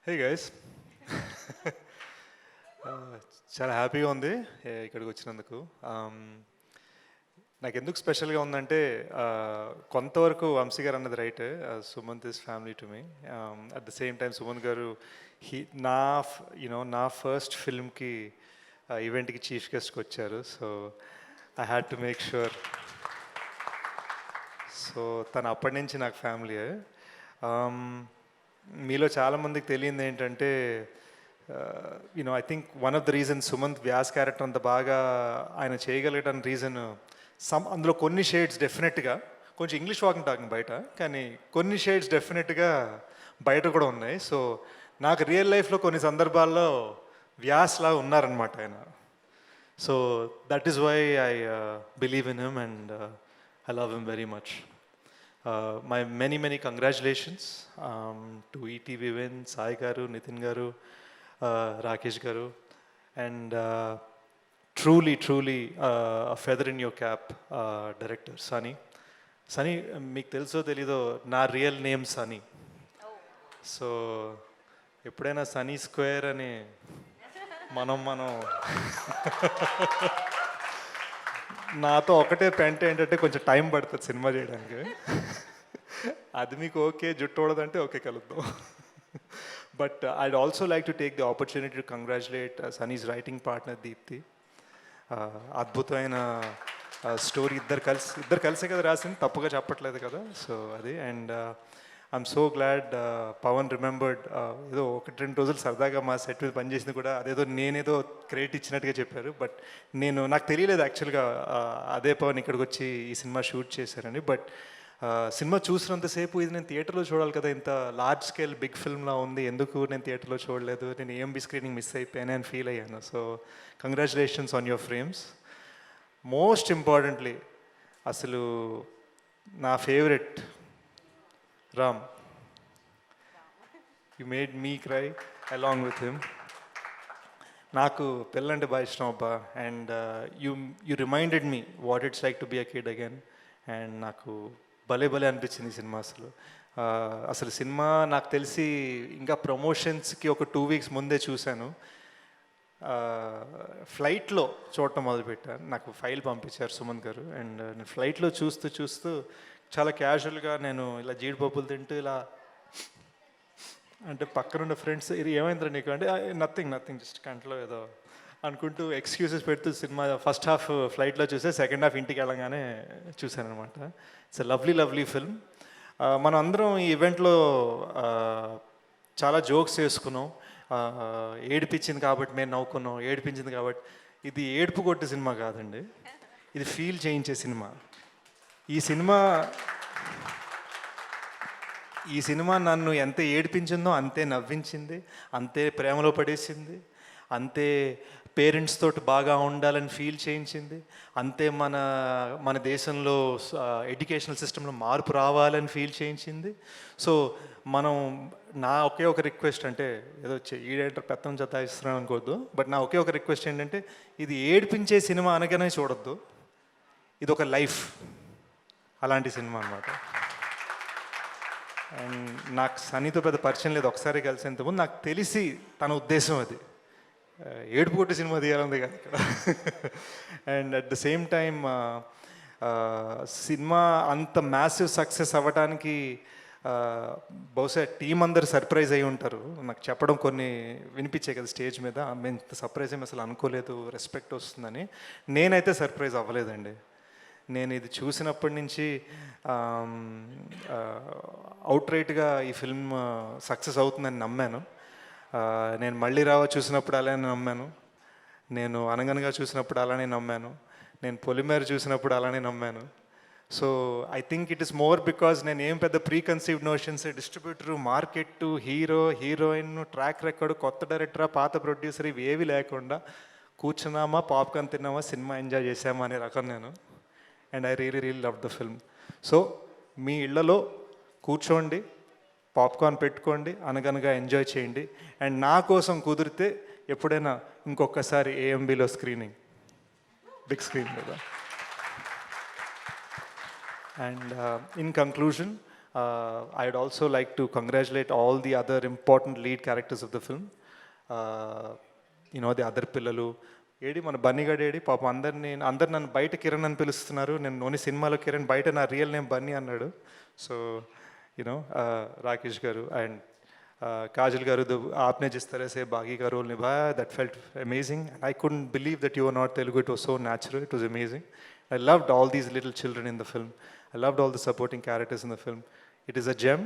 Hey guys, చాలా హ్యాపీగా ఉంది ఇక్కడికి వచ్చినందుకు. నాకు ఎందుకు స్పెషల్గా ఉందంటే కొంతవరకు వంశీ గారు అన్నది right. Sumanth is family to me. At the same time Sumanth garu నా నా ఫస్ట్ ఫిల్మ్కి ఈవెంట్కి చీఫ్ గెస్ట్కి వచ్చారు. So I had to make sure. So తను అప్పటి నుంచి నాకు ఫ్యామిలీయే. మీలో చాలామందికి తెలియంది ఏంటంటే I think one of the reason Sumanth Vyas character అంత బాగా ఆయన చేయగలిగడానికి రీజన్ అందులో కొన్ని షేడ్స్ డెఫినెట్గా కొంచెం ఇంగ్లీష్ వాకింగ్ టాకింగ్ బయట, కానీ కొన్ని షేడ్స్ డెఫినెట్గా బయట కూడా ఉన్నాయి. సో నాకు రియల్ లైఫ్లో కొన్ని సందర్భాల్లో వ్యాస్లా ఉన్నారనమాట ఆయన. So that is why I believe in him and I love him very much. My many congratulations to ETV Win, Sai Garu, Nitin Garu, Rakesh Garu, and truly a feather in your cap, director Sunny. Sunny, meeku teluso telido na real name Sunny. So eppudaina Sunny Square ani మనం నాతో ఒకటే పెంట ఏంటంటే కొంచెం time పడుతుంది cinema చేయడానికి. అది మీకు ఓకే, జుట్టు ఓడదంటే ఓకే, కలుద్దాం. But I'd also like to take the opportunity to congratulate Sunny's writing partner Deepthi. అద్భుతమైన స్టోరీ ఇద్దరు కలిసే కదా రాసింది, తప్పుగా చెప్పట్లేదు కదా. సో అది, and I'm so glad Pawan remembered. ఏదో 1-2 రోజులు సరదాగా మా సెట్ మీద పనిచేసింది కూడా అదేదో నేనేదో క్రెడిట్ ఇచ్చినట్టుగా చెప్పారు. బట్ నాకు తెలియలేదు యాక్చువల్గా అదే పవన్ ఇక్కడికి వచ్చి ఈ సినిమా షూట్ చేశారని. బట్ సినిమా చూసినంతసేపు ఇది నేను థియేటర్లో చూడాలి కదా, ఇంత లార్జ్ స్కేల్ బిగ్ ఫిల్మ్లా ఉంది, ఎందుకు నేను థియేటర్లో చూడలేదు, నేను ఏఎంబీ స్క్రీనింగ్ మిస్ అయిపోయాను అని ఫీల్ అయ్యాను. So congratulations on your frames. Most importantly అసలు నా favourite Ram, you made me cry along with him. నాకు పెళ్ళంటే బాగా ఇష్టం అబ్బా, and you reminded me what it's like to be a kid again. And నాకు భలే అనిపించింది ఈ సినిమా. అసలు సినిమా నాకు తెలిసి ఇంకా ప్రమోషన్స్కి ఒక 2 weeks ముందే చూశాను. ఫ్లైట్లో చూడటం మొదలుపెట్టాను. నాకు ఫైల్ పంపించారు సుమంత్ గారు, అండ్ నేను ఫ్లైట్లో చూస్తూ చాలా క్యాజువల్గా నేను ఇలా జీడిపప్పులు తింటూ ఇలా అంటే పక్కనున్న ఫ్రెండ్స్ ఇది ఏమైందిరా నీకు అంటే నథింగ్ జస్ట్ కంట్లో ఏదో అనుకుంటూ ఎక్స్క్యూజెస్ పెడుతూ సినిమా ఫస్ట్ హాఫ్ ఫ్లైట్లో చూసే, సెకండ్ హాఫ్ ఇంటికి వెళ్ళగానే చూశాను అనమాట. It's lovely film. మనం అందరం ఈ ఈవెంట్లో చాలా జోక్స్ చేసుకున్నాం. ఏడిపించింది కాబట్టి మేము నవ్వుకున్నాం, ఏడిపించింది కాబట్టి. ఇది ఏడుపు కొట్టే సినిమా కాదండి, ఇది ఫీల్ చేయించే సినిమా. ఈ సినిమా నన్ను ఎంత ఏడిపించిందో అంతే నవ్వించింది, అంతే ప్రేమలో పడేసింది, అంతే పేరెంట్స్ తోటి బాగా ఉండాలని ఫీల్ చేయించింది, అంతే మన దేశంలో ఎడ్యుకేషనల్ సిస్టంలో మార్పు రావాలని ఫీల్ చేయించింది. సో నా ఒకే ఒక రిక్వెస్ట్, అంటే ఏదో ఈడేంటర్ పెత్తం జతాయిస్తున్నాను అనుకోవద్దు, బట్ నా ఒకే ఒక రిక్వెస్ట్ ఏంటంటే ఇది ఏడిపించే సినిమా అనగానే చూడొద్దు, ఇది ఒక లైఫ్, అలాంటి సినిమా అనమాట. అండ్ నాకు సన్నీతో పెద్ద పరిచయం లేదు, ఒకసారి కలిసేంతకుముందు నాకు తెలిసి తన ఉద్దేశం అది ఏడుపు కొట్టి సినిమా తీయాలంది కదా ఇక్కడ. And at the same time cinema అంత మ్యాసివ్ సక్సెస్ అవ్వడానికి బహుశా టీం అందరు సర్ప్రైజ్ అయి ఉంటారు. నాకు చెప్పడం కొన్ని వినిపించాయి కదా స్టేజ్ మీద, మేము ఇంత సర్ప్రైజ్ ఏమి అసలు అనుకోలేదు, రెస్పెక్ట్ వస్తుందని. నేనైతే సర్ప్రైజ్ అవ్వలేదండి. నేను ఇది చూసినప్పటి నుంచి అవుట్రైట్గా ఈ ఫిల్మ్ సక్సెస్ అవుతుందని నమ్మాను. నేను మళ్ళీ చూసినప్పుడు అలానే నమ్మాను, నేను అనగనగా చూసినప్పుడు అలానే నమ్మాను, నేను పొలిమేర చూసినప్పుడు అలానే నమ్మాను. So I think it is more because నేను ఏం పెద్ద preconceived notions, distributor, market, hero, heroine, track record, కొత్త డైరెక్టరా, పాత ప్రొడ్యూసర్, ఇవి ఏవి లేకుండా కూర్చున్నామా, పాప్కార్న్ తిన్నామా, సినిమా ఎంజాయ్ చేసామా అనే రకం నేను. And I really love the film. So మీ ఇళ్లలో కూర్చోండి, పాప్కార్న్ పెట్టుకోండి, అనగనగా ఎంజాయ్ చేయండి. అండ్ నా కోసం కుదిరితే ఎప్పుడైనా ఇంకొకసారి ఏఎంబీలో స్క్రీనింగ్, బిగ్ స్క్రీన్ మీద. And in conclusion, I'd also like to congratulate all the other important lead characters of the film. The other పిల్లలు ఏడి మన బన్నీగాడు ఏడి పాపం అందరు నన్ను బయట కిరణ్ అని పిలుస్తున్నారు, నేను ఓన్లీ సినిమాలో కిరణ్, బయట నా రియల్ నేమ్ బన్నీ అన్నాడు. సో రాకేష్ గారు అండ్ काजल गारू, आपने जिस तरह से बागी का रोल निभाया, that felt amazing. I couldn't believe that you were not Telugu. It was so natural. It was amazing. I loved all these little children in the film. I loved all the supporting characters in the film. It is a gem.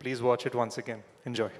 Please watch it once again. Enjoy.